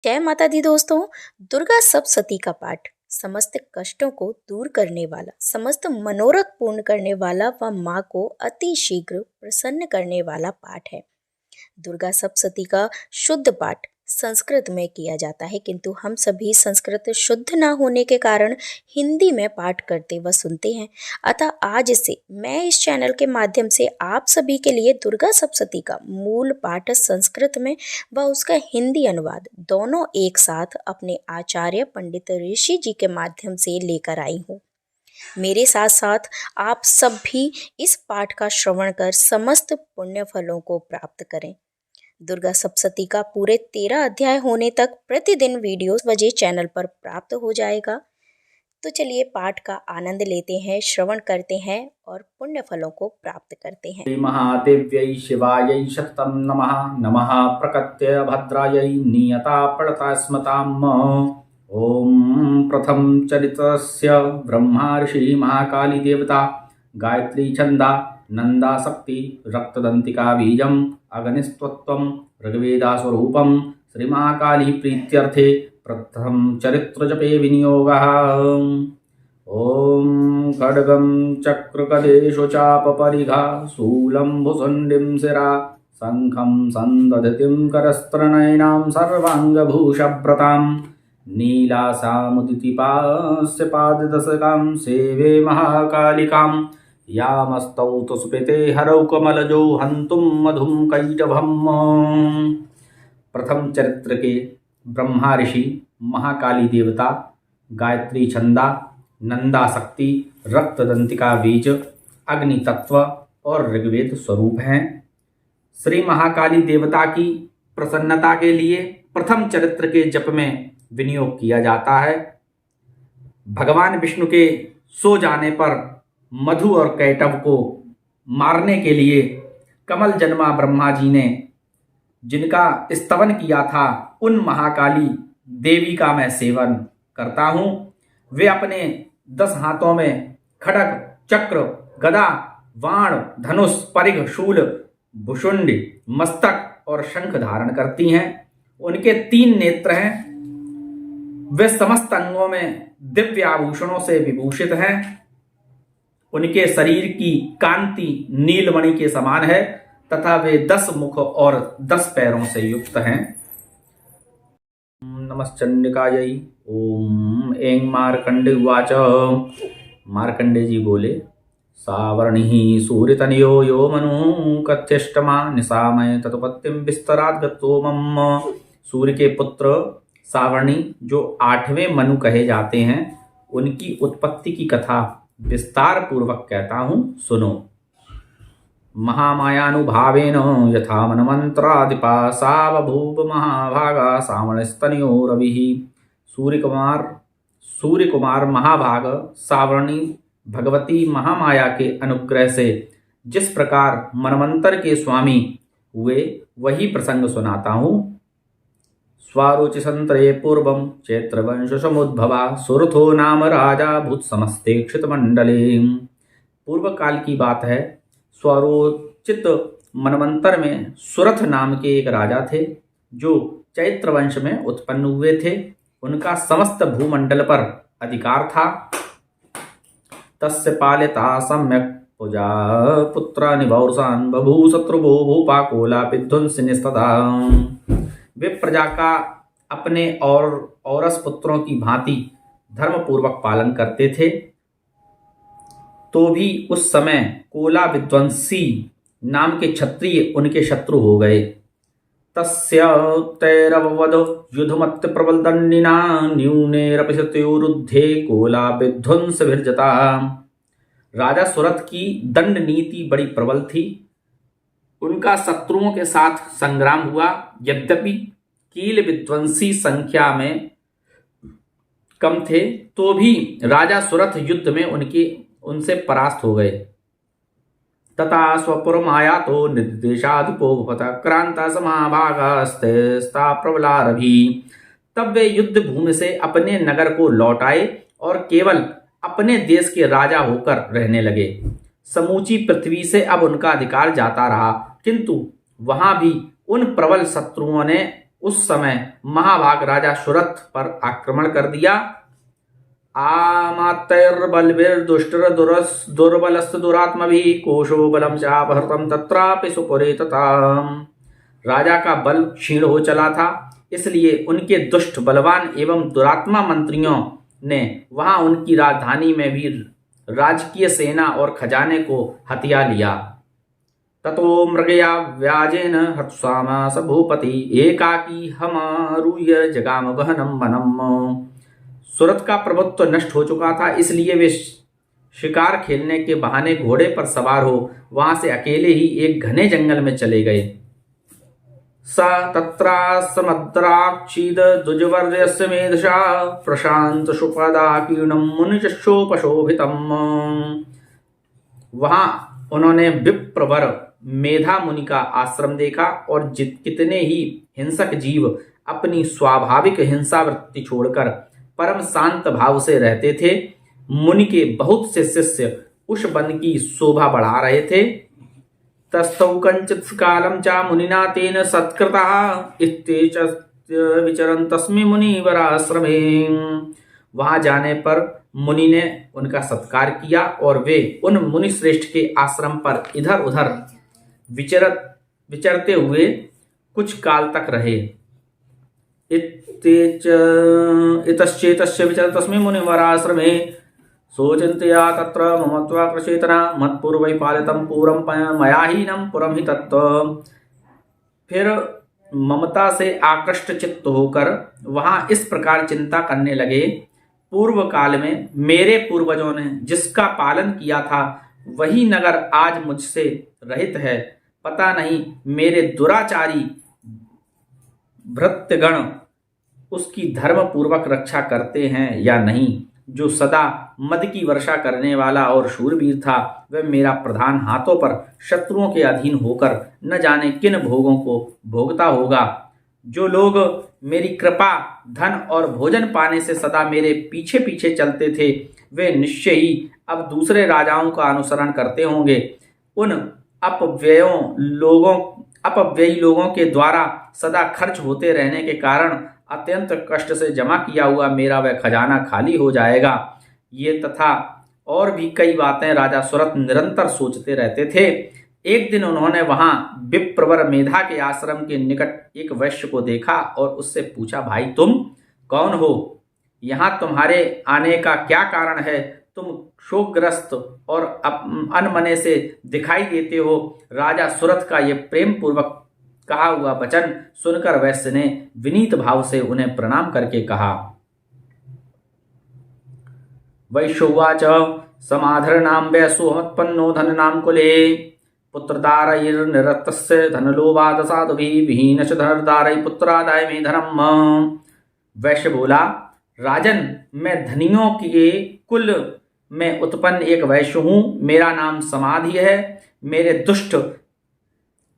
जय माता दी दोस्तों। दुर्गा सप्तशती का पाठ समस्त कष्टों को दूर करने वाला, समस्त मनोरथ पूर्ण करने वाला व माँ को अति शीघ्र प्रसन्न करने वाला पाठ है। दुर्गा सप्तशती का शुद्ध पाठ संस्कृत में किया जाता है, किंतु हम सभी संस्कृत शुद्ध ना होने के कारण हिंदी में पाठ करते व सुनते हैं। अतः आज से मैं इस चैनल के माध्यम से आप सभी के लिए दुर्गा सप्तशती का मूल पाठ संस्कृत में व उसका हिंदी अनुवाद दोनों एक साथ अपने आचार्य पंडित ऋषि जी के माध्यम से लेकर आई हूँ। मेरे साथ साथ आप सब भी इस पाठ का श्रवण कर समस्त पुण्य फलों को प्राप्त करें। दुर्गा सप्तशती का पूरे 13 अध्याय होने तक प्रतिदिन वीडियो बजे चैनल पर प्राप्त हो जाएगा। तो चलिए पाठ का आनंद लेते हैं, श्रवण करते हैं और पुण्य फलों को प्राप्त करते हैं। महादेव्यै शिवायै शक्तं नमः। नमः प्रकट्य भद्रायै नियता पड़ता स्मताम्। ओम प्रथम चरित्रस्य ब्रह्मा ऋषि महाकाली देवता गायत्री छंदा नंदा शक्ति रक्तदंतिका बीजम अग्निस्त्वत्वं ऋग्वेदा स्वरूपं श्री महाकाली प्रीत्यर्थे प्रथम चरित्र जपे विनियोगः। ओम खड्गं चक्रकदेशु चापपरिघा शूलं भुसुण्डिं शिरा शंखं सन्दधतिं करस्त्रनयनां सर्वाङ्गभूषव्रतां नीलासामुदितिपास्य पाददशकां सेवे महाकालिकां यामस्तौ तुष्पिते हरौ कमलजो हन्तुं मधुं कैटभम्। प्रथम चरित्र के ब्रह्मा ऋषि महाकाली देवता गायत्री छंदा नंदा शक्ति रक्तदंतिका बीज अग्नि तत्व और ऋग्वेद स्वरूप हैं। श्री महाकाली देवता की प्रसन्नता के लिए प्रथम चरित्र के जप में विनियोग किया जाता है। भगवान विष्णु के सो जाने पर मधु और कैटभ को मारने के लिए कमल जन्मा ब्रह्मा जी ने जिनका स्तवन किया था, उन महाकाली देवी का मैं सेवन करता हूँ। वे अपने 10 हाथों में खड्ग चक्र गदा बाण धनुष परिघ शूल भुषुंड मस्तक और शंख धारण करती हैं। उनके 3 नेत्र हैं। वे समस्त अंगों में दिव्य आभूषणों से विभूषित हैं। उनके शरीर की कांति नीलमणि के समान है तथा वे 10 मुख और 10 पैरों से युक्त हैं। नमश्चंडिकायै ओम ऐं मार्कंडे उवाच। मार्कंडे जी बोले, सावर्णिः सूर्यतनयो यो मनु कथ्यष्टमा निशामय तत्पत्तिं विस्तरात् गतो मम। सूर्य के पुत्र सावर्णी जो 8वें मनु कहे जाते हैं, उनकी उत्पत्ति की कथा विस्तार पूर्वक कहता हूँ, सुनो। महामायानुभावेन यथा मनमंत्रादिपा सा बभूव महाभागा सावणस्तनयो रविः। सूर्य कुमार महाभाग सावर्णी भगवती महामाया के अनुग्रह से जिस प्रकार मनमंत्र के स्वामी हुए, वही प्रसंग सुनाता हूँ। स्वारुचिसंतरे पूर्वं चैत्रवंश समुद्भवा सुरथो नाम राजा भूत समस्ते क्षितमंडले। पूर्व काल की बात है। स्वरोचित मनवंतर में सुरथ नाम के एक राजा थे जो चैत्र वंश में उत्पन्न हुए थे। उनका समस्त भूमंडल पर अधिकार था। तस्य पालिता सम्यक पूजा पुत्रा निभौरसान बभू शत्रुभो भूपा कोला विध्वंसिनिस्तथा। वे प्रजा का अपने और औरस पुत्रों की भांति धर्मपूर्वक पालन करते थे। तो भी उस समय कोला विध्वंसी नाम के क्षत्रिय उनके शत्रु हो गए। तस्य तैरववद युद्धमत्त प्रबल दंडिना न्यूनेरपिशत्योरुद्धे कोला विध्वंस विरजता। राजा सुरथ की दंड नीति बड़ी प्रबल थी। उनका शत्रुओं के साथ संग्राम हुआ, यद्यपि कील विध्वंसी संख्या में कम थे, तो भी राजा सुरथ युद्ध में उनसे परास्त हो गए। तथा स्वपुरमाया तो निर्देशाधिपोपत क्रांता समाभागास्ता प्रबलारभि। तब वे युद्ध भूमि से अपने नगर को लौट आए और केवल अपने देश के राजा होकर रहने लगे। समूची पृथ्वी से अब उनका अधिकार जाता रहा, किंतु वहां भी उन प्रबल शत्रुओं ने उस समय महाभाग राजा सुरथ पर आक्रमण कर दिया। आमातैर्बलभिर्दुष्टर दुर्बलस्त दुरात्मभिः कोशो बलम चापहृतम तत्रापि सुपुरे तथा। राजा का बल क्षीण हो चला था, इसलिए उनके दुष्ट बलवान एवं दुरात्मा मंत्रियों ने वहां उनकी राजधानी में भी राजकीय सेना और खजाने को हथिया लिया। ततो मृगया व्याजेन हत्सामा स भूपति एकाकी हमारूह्य जगाम गहनम वनम। सुरथ का प्रभुत्व नष्ट हो चुका था, इसलिए वे शिकार खेलने के बहाने घोड़े पर सवार हो वहां से अकेले ही एक घने जंगल में चले गए। स तत्रा समद्राक्षीद दुजवर्यस्य मेधशा प्रशांत सुपदाकीर्णम मुनिचक्षोपशोभितम। वहां उन्होंने विप्रवर मेधा मुनि का आश्रम देखा और कितने ही हिंसक जीव अपनी स्वाभाविक हिंसा वृत्ति छोड़कर परम शांत भाव से रहते थे। मुनि के बहुत से शिष्य उस वन की शोभा बढ़ा रहे थे। तस्थौ कंचित कालम चा मुनिना तेन सत्कृतः इत्येच विचरन् तस्मै मुनिवराश्रमे। वहां जाने पर मुनि ने उनका सत्कार किया और वे उन मुनि श्रेष्ठ के आश्रम पर इधर उधर विचरते हुए कुछ काल तक रहे। इतश्चेतस्य विचरन् तस्मै मुनिवराश्रमे सोचिन्तया तत्र ममत्वाकृचेतना मत्पूर्वै पालितं पूरं मयाहीनं पुरं हि तत्त। फिर ममता से आकृष्ट चित्त होकर वहां इस प्रकार चिंता करने लगे, पूर्व काल में मेरे पूर्वजों ने जिसका पालन किया था वही नगर आज मुझसे रहित है। पता नहीं मेरे दुराचारी भृत्यगण उसकी धर्म पूर्वक रक्षा करते हैं या नहीं। जो सदा मद की वर्षा करने वाला और शूरवीर था, वह मेरा प्रधान हाथों पर शत्रुओं के अधीन होकर न जाने किन भोगों को भोगता होगा। जो लोग मेरी कृपा, धन और भोजन पाने से सदा मेरे पीछे पीछे चलते थे, वे निश्चय ही अब दूसरे राजाओं का अनुसरण करते होंगे। उन अपव्ययी लोगों के द्वारा सदा खर्च होते रहने के कारण अत्यंत कष्ट से जमा किया हुआ मेरा वह खजाना खाली हो जाएगा। ये तथा और भी कई बातें राजा सुरथ निरंतर सोचते रहते थे। एक दिन उन्होंने वहां विप्रवर मेधा के आश्रम के निकट एक वैश्य को देखा और उससे पूछा, भाई तुम कौन हो? यहाँ तुम्हारे आने का क्या कारण है? तुम शोकग्रस्त और अनमने से दिखाई देते हो। राजा सुरथ का ये प्रेम पूर्वक कहा हुआ वचन सुनकर वैश्य ने विनीत भाव से उन्हें प्रणाम करके कहा। वैश्योवाच समाधरनाम वैश्योहमत्पन्नो धननाम कुले पुत्रदारैर्निरतस्य धनलोभाद साधुभिः विहीनश्च धनर्दारै पुत्रादाय में धनम। वैश्य बोला, राजन, मैं धनियों के कुल में उत्पन्न एक वैश्य हूँ। मेरा नाम समाधि है। मेरे दुष्ट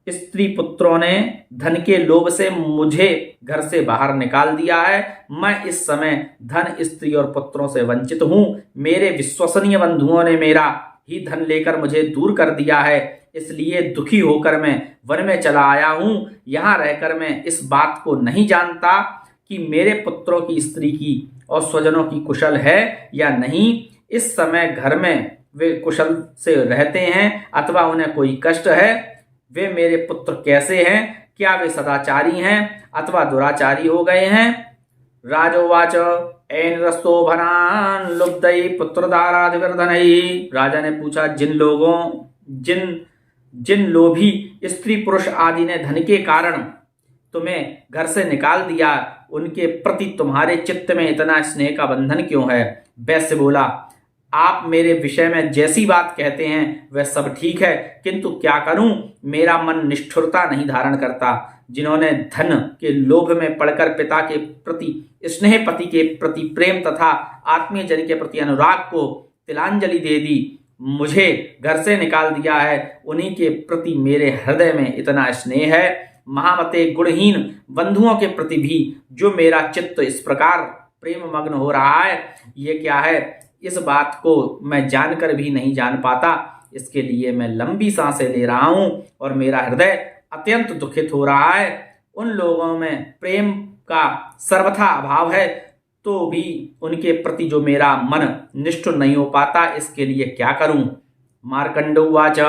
स्त्री पुत्रों ने धन के लोभ से मुझे घर से बाहर निकाल दिया है। मैं इस समय धन, स्त्री और पुत्रों से वंचित हूँ। मेरे विश्वसनीय बंधुओं ने मेरा ही धन लेकर मुझे दूर कर दिया है, इसलिए दुखी होकर मैं वन में चला आया हूँ। यहाँ रहकर मैं इस बात को नहीं जानता कि मेरे पुत्रों की, स्त्री की और स्वजनों की कुशल है या नहीं। इस समय घर में वे कुशल से रहते हैं अथवा उन्हें कोई कष्ट है। वे मेरे पुत्र कैसे हैं? क्या वे सदाचारी हैं अथवा दुराचारी हो गए हैं? राजोवाच ऐन रस्तो भनान लुब्धै पुत्रदाराधिवर्धनै। राजा ने पूछा, जिन लोभी स्त्री पुरुष आदि ने धन के कारण तुम्हें घर से निकाल दिया, उनके प्रति तुम्हारे चित्त में इतना स्नेह का बंधन क्यों है? वैश्य बोला, आप मेरे विषय में जैसी बात कहते हैं वह सब ठीक है, किंतु क्या करूं, मेरा मन निष्ठुरता नहीं धारण करता। जिन्होंने धन के लोभ में पड़कर पिता के प्रति स्नेह, पति के प्रति प्रेम तथा आत्मीय जन के प्रति अनुराग को तिलांजलि दे दी, मुझे घर से निकाल दिया है, उन्हीं के प्रति मेरे हृदय में इतना स्नेह है। महामते गुणहीन बंधुओं के प्रति भी जो मेरा चित्त इस प्रकार प्रेम मग्न हो रहा है, ये क्या है? इस बात को मैं जानकर भी नहीं जान पाता। इसके लिए मैं लंबी सांसें ले रहा हूं और मेरा हृदय अत्यंत दुखित हो रहा है। उन लोगों में प्रेम का सर्वथा अभाव है, तो भी उनके प्रति जो मेरा मन निष्ठुर नहीं हो पाता, इसके लिए क्या करूं? मार्कंड उवाच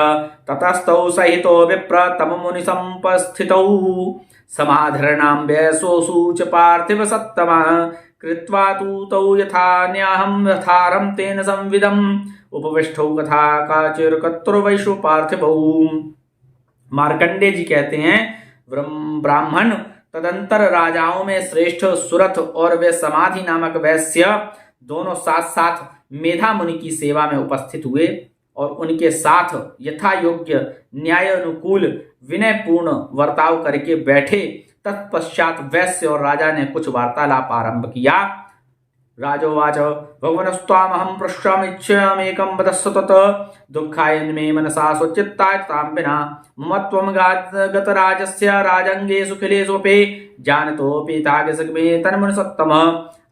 ततस्तौ सहितो विप्र तम मुनि संपस्थितौ समाधरणां व्यसोऽसु च पार्थिव सत्तमा कृत्वा तु तौ यथा न्याहं यथारं तेन संविदम् उपविष्टौ कथा काचिर्कतुर्वैषु पार्थिवौ। मार्कंडे जी कहते हैं, ब्राह्मण तदंतर राजाओं में श्रेष्ठ सुरथ और वे समाधि नामक वैश्य दोनों साथ साथ मेधा मुनि की सेवा में उपस्थित हुए और उनके साथ यथा योग्य न्याय अनुकूल विनयपूर्ण वर्ताव करके बैठे। तत्पश्चात वैश्य और राजा ने कुछ वार्तालाप आरंभ किया। राजोवाच भगवनस्त्वामहं पृष्ठमिच्छामेकं वदस्व तत् दुःखाय मे मनसा स्वचित्ताय तां विना मम त्वं गतराजस्य राजङ्गे सुखिलेष्वपि जानतोऽपि तागसग्मे तन्मुनिसत्तमः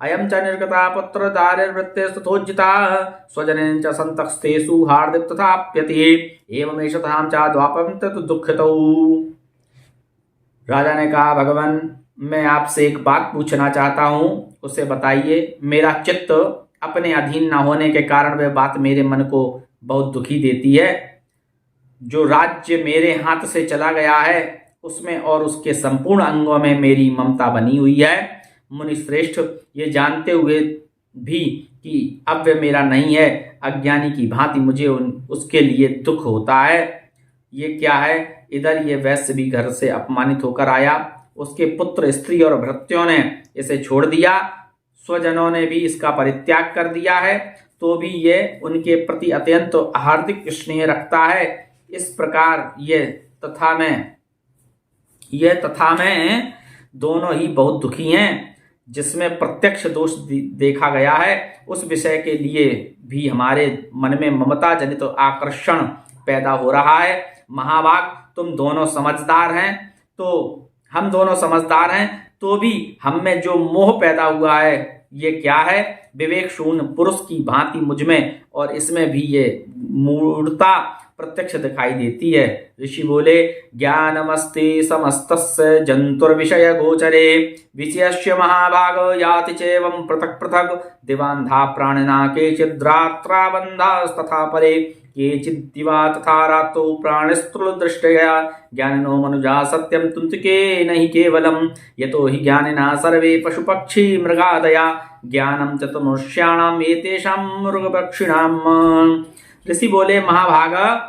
अयं च निर्गता पुत्र दारिर्वृत्तेस्तथोज्जिताः स्वजनेन च सन्तस्तेषु हार्दिक तथाप्यति एवमेष तां च द्वापं तत् दुःखितौ। राजा ने कहा, भगवान मैं आपसे एक बात पूछना चाहता हूं, उसे बताइए। मेरा चित्त अपने अधीन न होने के कारण वह बात मेरे मन को बहुत दुखी देती है। जो राज्य मेरे हाथ से चला गया है उसमें और उसके संपूर्ण अंगों में मेरी ममता बनी हुई है। मुनि श्रेष्ठ, ये जानते हुए भी कि अब वह मेरा नहीं है, अज्ञानी की भांति मुझे उसके लिए दुख होता है। ये क्या है? इधर ये वैश्य भी घर से अपमानित होकर आया, उसके पुत्र स्त्री और भृत्यों ने इसे छोड़ दिया, स्वजनों ने भी इसका परित्याग कर दिया है, तो भी ये उनके प्रति अत्यंत हार्दिक स्नेह रखता है। इस प्रकार ये तथा मैं दोनों ही बहुत दुखी हैं। जिसमें प्रत्यक्ष दोष देखा गया है उस विषय के लिए भी हमारे मन में ममता जनित आकर्षण पैदा हो रहा है। महाभाग, तुम दोनों समझदार हैं, तो हम दोनों समझदार हैं, तो भी हम में जो मोह पैदा हुआ है ये क्या है? विवेक शून्य पुरुष की भांति मुझ में और इसमें भी ये मूढ़ता प्रत्यक्ष दिखाई देती है। ऋषि बोले, ज्ञानमस्ति समस्तस्य जंतुर्विषय गोचरे विषयस्य महाभाग याति चैवं पृथक् पृथक् दिवान्धा प्राणिना केचिद्रात्राबन्धास्तथा परे केचिद्दिवा तथा रात्रौ प्राणिस्तृलदृष्टया ज्ञानिनो मनुजा सत्यं तुन्तिके नहि केवलं यतो हि ज्ञानिना सर्वे पशुपक्षी मृगादया ज्ञानं च मनुष्याणाम् एतेषां मृगपक्षिणाम्। ऋषि बोले, महाभागा,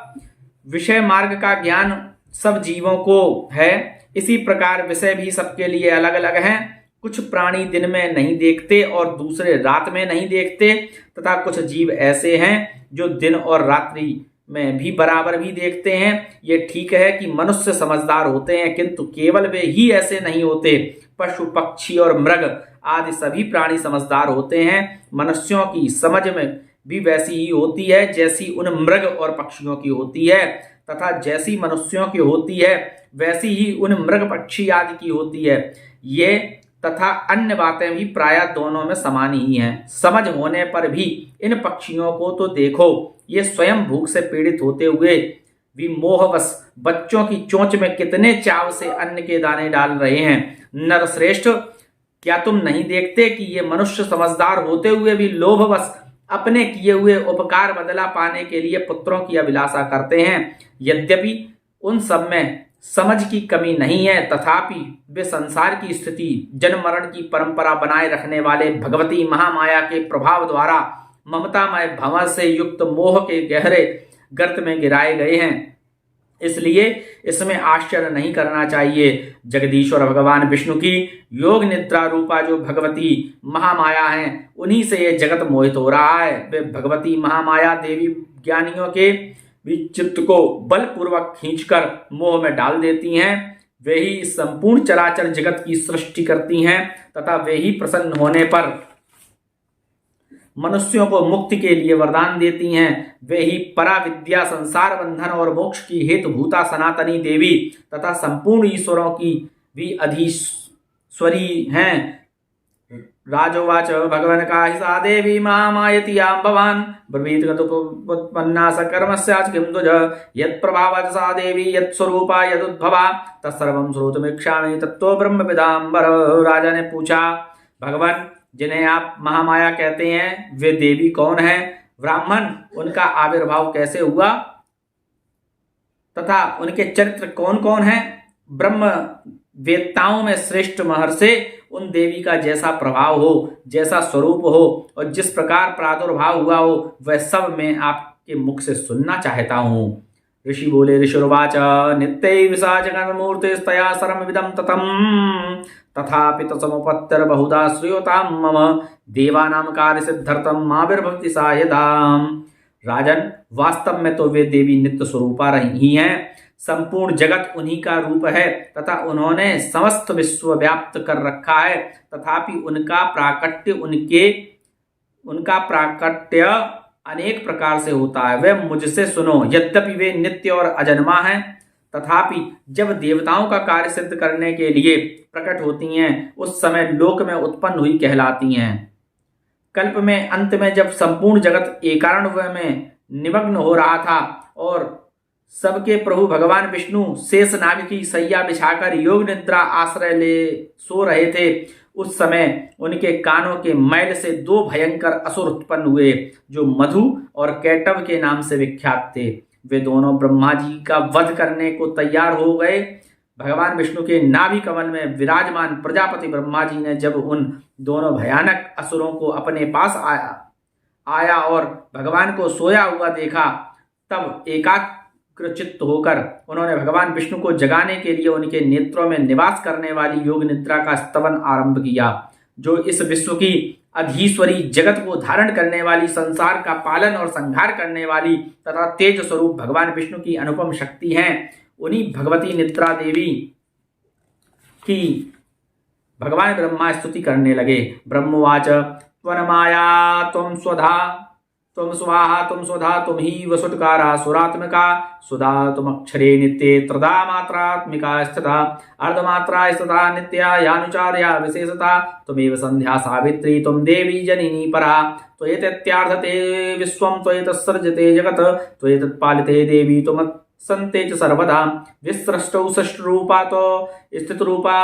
विषय मार्ग का ज्ञान सब जीवों को है, इसी प्रकार विषय भी सबके लिए अलग अलग हैं। कुछ प्राणी दिन में नहीं देखते और दूसरे रात में नहीं देखते, तथा कुछ जीव ऐसे हैं जो दिन और रात्रि में भी बराबर भी देखते हैं। ये ठीक है कि मनुष्य समझदार होते हैं, किंतु केवल वे ही ऐसे नहीं होते। पशु पक्षी और मृग आदि सभी प्राणी समझदार होते हैं। मनुष्यों की समझ में भी वैसी ही होती है जैसी उन मृग और पक्षियों की होती है, तथा जैसी मनुष्यों की होती है वैसी ही उन मृग पक्षी आदि की होती है। ये तथा अन्य बातें भी प्रायः दोनों में समान ही हैं। समझ होने पर भी इन पक्षियों को तो देखो, ये स्वयं भूख से पीड़ित होते हुए भी मोहवश बच्चों की चोंच में कितने चाव से अन्न के दाने डाल रहे हैं। नरश्रेष्ठ, क्या तुम नहीं देखते कि ये मनुष्य समझदार होते हुए भी लोभवश अपने किए हुए उपकार बदला पाने के लिए पुत्रों की अभिलाषा करते हैं? यद्यपि उन सब में समझ की कमी नहीं है, तथापि वे संसार की स्थिति जन्म मरण की परंपरा बनाए रखने वाले भगवती महामाया के प्रभाव द्वारा ममतामय भंवर से युक्त मोह के गहरे गर्त में गिराए गए हैं। इसलिए इसमें आश्चर्य नहीं करना चाहिए। जगदीश्वर भगवान विष्णु की योग निद्रा रूपा जो भगवती महामाया है, उन्हीं से ये जगत मोहित हो रहा है। वे भगवती महामाया देवी ज्ञानियों के भी चित्त को बलपूर्वक खींचकर मोह में डाल देती हैं। वे ही संपूर्ण चराचर जगत की सृष्टि करती हैं, तथा वे ही प्रसन्न होने पर मनुष्यों को मुक्ति के लिए वरदान देती हैं। वे ही परा विद्या, संसार बंधन और मोक्ष की हेतुभूता सनातनी देवी तथा संपूर्ण ईश्वरों की भी अधीश्वरी हैं। राजोवाच भगवन् काहि सा देवी महामायति यां भवान् ब्रवीत गतोपन्ना सकर्मस्याच किं तुज यत्प्रभावच सा देवी यत्स्वरूपा यदुद्भवा तत्सर्वं श्रोतुमिच्छामि तत्तो ब्रह्मविदाम्बर। राजा ने पूछा, भगवान जिन्हें आप महामाया कहते हैं वे देवी कौन है? ब्राह्मण उनका आविर्भाव कैसे हुआ तथा उनके चरित्र कौन कौन है? ब्रह्म वेत्ताओं में श्रेष्ठ महर्षि उन देवी का जैसा प्रभाव हो, जैसा स्वरूप हो और जिस प्रकार प्रादुर्भाव हुआ हो वह सब मैं आपके मुख से सुनना चाहता हूँ। ऋषि बोले, ऋषिर्वाच नित्यै विसा जगन्मूर्तिस्तया सर्वमिदं ततं तथापि तत्समुपत्तिर बहुधा श्रूयतां मम देवानां कार्यसिद्ध्यर्थं माविर्भवति सा यदा। राजन, वास्तव में तो वे देवी नित्य स्वरूपा रही हैं। संपूर्ण जगत उन्हीं का रूप है तथा उन्होंने समस्त विश्व व्याप्त कर रखा है। तथापि उनका प्राकट्य अनेक प्रकार से होता है। वे मुझसे सुनो, यद्यपि वे नित्य और अजन्मा हैं तथापि जब देवताओं का कार्य सिद्ध करने के लिए प्रकट होती हैं उस समय लोक में उत्पन्न हुई कहलाती हैं। कल्प में अंत में जब संपूर्ण जगत एकारणव्य में निमग्न हो रहा था और सबके प्रभु भगवान विष्णु शेष नाग की सैया बिछाकर योग निद्रा आश्रय ले सो रहे थे, उस समय उनके कानों के मैल से दो भयंकर असुर उत्पन्न हुए जो मधु और कैटव के नाम से विख्यात थे। वे दोनों ब्रह्मा जी का वध करने को तैयार हो गए। भगवान विष्णु के नाभि कमल में विराजमान प्रजापति ब्रह्मा जी ने जब उन दोनों भयानक असुरों को अपने पास आया और भगवान को सोया हुआ देखा, तब एकाग्रचित्त होकर उन्होंने भगवान विष्णु को जगाने के लिए उनके नेत्रों में निवास करने वाली योग निद्रा का स्तवन आरंभ किया, जो इस विश्व की अधीश्वरी, जगत को धारण करने वाली, संसार का पालन और संहार करने वाली तथा तेज स्वरूप भगवान विष्णु की अनुपम शक्ति हैं। उन्हीं भगवती निद्रा देवी की भगवान ब्रह्मा स्तुति करने लगे। ब्रह्मवाच त्वन्माया त्वं स्वधा त्वं स्वाहा त्वं स्वधा त्वं ही वसुटकारा सुरात्मिका सुधा त्वमक्षरे नित्ये त्रिधा मात्रात्मिका स्थिता अर्धमात्रा स्थिता नित्या यानुचार्या विशेषता त्वमेव संध्या सावित्री त्वं देवी जननी परा त्वयेतत्यार्थते विश्वं त्वयेतत्सृजते जगत् त्वयेतत्पालिते देवी त्वम् संते च सर्वदा विस्रष्टौ सृष्टरूपा तो स्थितरूपा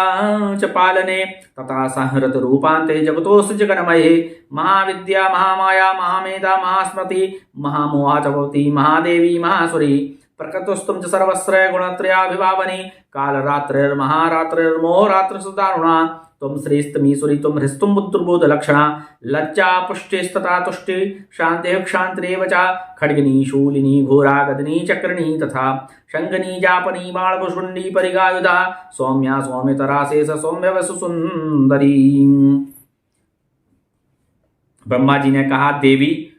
च पालने तथा संहृत रूपान्ते जगतोऽस्य जगन्मये महाविद्या महामाया महामेधा महास्मृति महामोहा च भवती महादेवी महासुरी प्रकृतस्तुं च सर्वस्त्र गुणत्रयाभिभावनी कालरात्रिर्महारात्रिर्मोहरात्रि सुदारुणा तुम श्रेष्ठमीश्वरी तुम हृस्तुम बुद्धिर्बोध लक्षणा लज्जा पुष्टिस्तथा तुष्टि शांति क्षांतिरेव च खड्गिनी शूलिनी घोरा गदनी चक्रणी तथा शंखनी जापनी बाणभुषुंडी परिगायुधा सौम्या सौम्यतरा शेष सौम्य वसु सुंदरी। ब्रह्मा जी ने कहा, देवी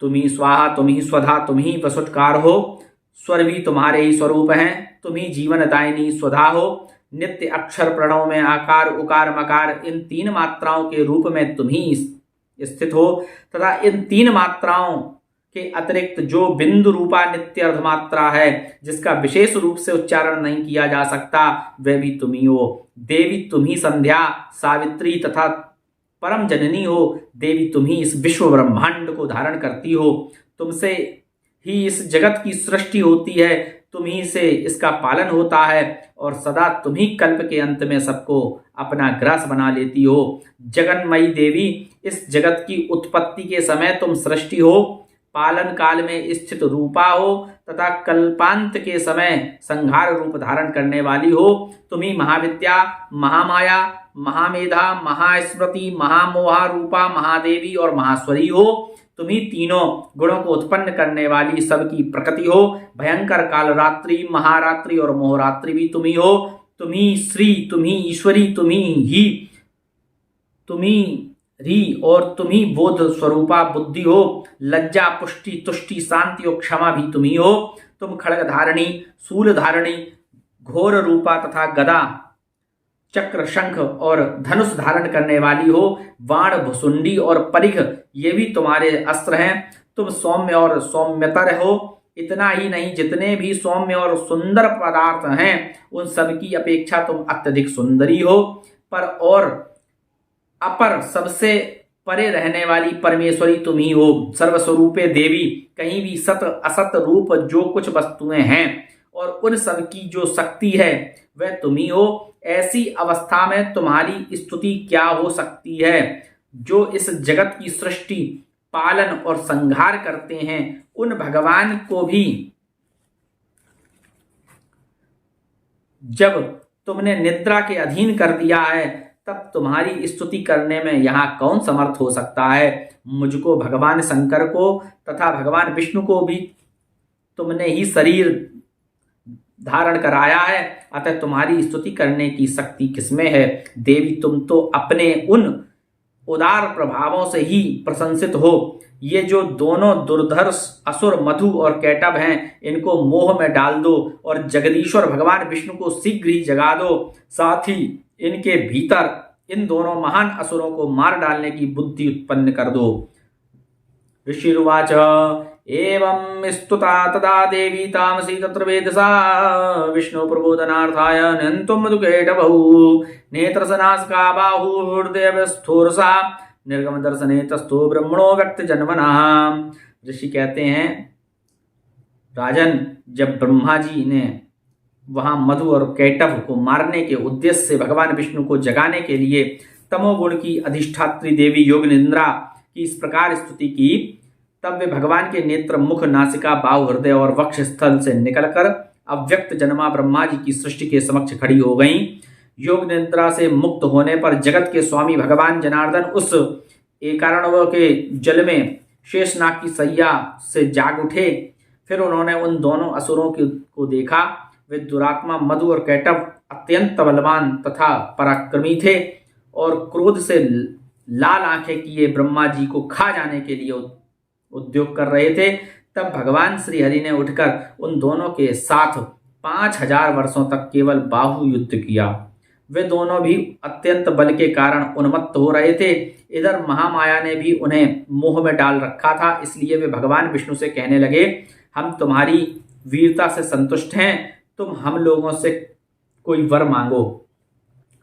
तुम ही स्वाहा तुम ही स्वधा तुम ही वसुटकार हो, स्वर भी तुम्हारे ही स्वरूप हैं, तुम ही जीवनदायिनी स्वधा हो। नित्य अक्षर प्रणव में आकार उकार मकार इन तीन मात्राओं के रूप में तुम ही स्थित हो तथा इन तीन मात्राओं के अतिरिक्त जो बिंदु रूपा नित्य अर्धमात्रा है जिसका विशेष रूप से उच्चारण नहीं किया जा सकता वह भी तुम ही हो। देवी तुम ही संध्या सावित्री तथा परम जननी हो। देवी तुम ही इस विश्व ब्रह्मांड को धारण करती हो, तुमसे ही इस जगत की सृष्टि होती है, तुम ही से इसका पालन होता है और सदा तुम ही कल्प के अंत में सबको अपना ग्रास बना लेती हो। जगन्मयी देवी, इस जगत की उत्पत्ति के समय तुम सृष्टि हो, पालन काल में स्थित रूपा हो तथा कल्पांत के समय संहार रूप धारण करने वाली हो। तुम ही महाविद्या महामाया महामेधा महास्मृति महामोहा रूपा महादेवी और महास्वरी हो। तुम ही तीनों गुणों को उत्पन्न करने वाली सबकी प्रकृति हो। भयंकर काल रात्रि महारात्रि और मोहरात्रि भी तुम ही हो। तुम ही श्री तुम ही ईश्वरी तुम ही और तुम ही बोध स्वरूपा बुद्धि हो। लज्जा पुष्टि तुष्टि शांति और क्षमा भी तुम ही हो। तुम खड़ग धारणी शूल धारणी घोर रूपा तथा गदा चक्र शंख और धनुष धारण करने वाली हो। बाण भुसुंडी और परिघ ये भी तुम्हारे अस्त्र हैं। तुम सौम्य और सौम्यतर हो। इतना ही नहीं, जितने भी सौम्य और सुंदर पदार्थ हैं उन सब की अपेक्षा तुम अत्यधिक सुंदरी हो। पर और अपर सबसे परे रहने वाली परमेश्वरी तुम ही हो। सर्वस्वरूपे देवी, कहीं भी सत असत रूप जो कुछ वस्तुएं हैं और उन सब की जो शक्ति है वह तुम ही हो। ऐसी अवस्था में तुम्हारी स्तुति क्या हो सकती है। जो इस जगत की सृष्टि, पालन और संहार करते हैं, उन भगवान को भी जब तुमने निद्रा के अधीन कर दिया है, तब तुम्हारी स्तुति करने में यहाँ कौन समर्थ हो सकता है। मुझको, भगवान शंकर को तथा भगवान विष्णु को भी तुमने ही शरीर धारण कराया है, अतः तुम्हारी स्तुति करने की शक्ति किसमें है। देवी, तुम तो अपने उन उदार प्रभावों से ही प्रशंसित हो। ये जो दोनों दुर्धर्ष असुर मधु और कैटभ हैं, इनको मोह में डाल दो और जगदीश्वर भगवान विष्णु को शीघ्र ही जगा दो। साथ ही इनके भीतर इन दोनों महान असुरों को मार डालने की बुद्धि उत्पन्न कर दो। ऋषिरुवाच एवं स्तुता तदा देवी तामसी तत्र वेदसा विष्णु प्रबोधनार्थाय नन्तुं मधुकैटभौ नेत्रसनास्का बाहुर्देवस्थोरसा निर्गम दर्शने तस्थो ब्रह्मणो व्यक्त जन्मनः। ऋषि कहते हैं, राजन, जब ब्रह्मा जी ने वहां मधु और कैटभ को मारने के उद्देश्य से भगवान विष्णु को जगाने के लिए तमोगुण की अधिष्ठात्री देवी योगनिद्रा की इस प्रकार स्तुति की, तब वे भगवान के नेत्र, मुख, नासिका, बाहु, हृदय और वक्ष स्थल से निकलकर अव्यक्त जन्मा ब्रह्मा जी की सृष्टि के समक्ष खड़ी हो गईं। योग निद्रा से मुक्त होने पर जगत के स्वामी भगवान जनार्दन उस एकारणव के जल में शेषनाग की सैया से जाग उठे। फिर उन्होंने उन दोनों असुरों को देखा। वे दुरात्मा मधु और कैटभ अत्यंत बलवान तथा पराक्रमी थे और क्रोध से लाल आंखें किए ब्रह्मा जी को खा जाने के लिए उद्योग कर रहे थे। तब भगवान श्री हरि ने उठकर उन दोनों के साथ 5000 वर्षों तक केवल बाहु युद्ध किया। वे दोनों भी अत्यंत बल के कारण उन्मत्त हो रहे थे। इधर महामाया ने भी उन्हें मोह में डाल रखा था, इसलिए वे भगवान विष्णु से कहने लगे, हम तुम्हारी वीरता से संतुष्ट हैं, तुम हम लोगों से कोई वर मांगो।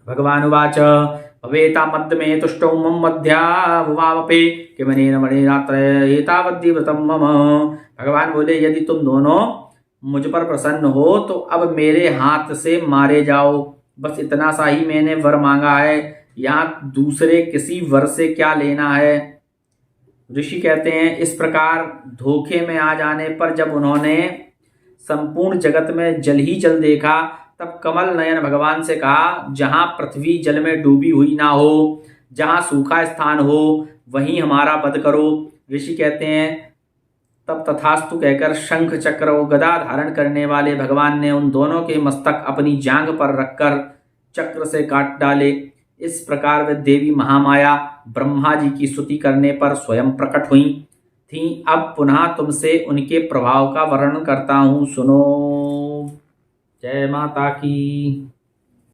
भगवान उवाच भवेता मद्य में तुष्टौ मम मध्यावपे किमनेन मणिरात्र एतावद्दिव्रतं मम। भगवान बोले, यदि तुम दोनों मुझ पर प्रसन्न हो तो अब मेरे हाथ से मारे जाओ। बस इतना सा ही मैंने वर मांगा है, यहाँ दूसरे किसी वर से क्या लेना है। ऋषि कहते हैं, इस प्रकार धोखे में आ जाने पर जब उन्होंने संपूर्ण जगत में जल ही जल देखा, तब कमल नयन भगवान से कहा, जहां पृथ्वी जल में डूबी हुई ना हो, जहां सूखा स्थान हो, वहीं हमारा वध करो। ऋषि कहते हैं, तब तथास्तु कहकर शंख चक्र और गदा धारण करने वाले भगवान ने उन दोनों के मस्तक अपनी जांघ पर रखकर चक्र से काट डाले। इस प्रकार वे देवी महामाया ब्रह्मा जी की स्तुति करने पर स्वयं प्रकट हुई थीं। अब पुनः तुमसे उनके प्रभाव का वर्णन करता हूँ, सुनो। जय माता की।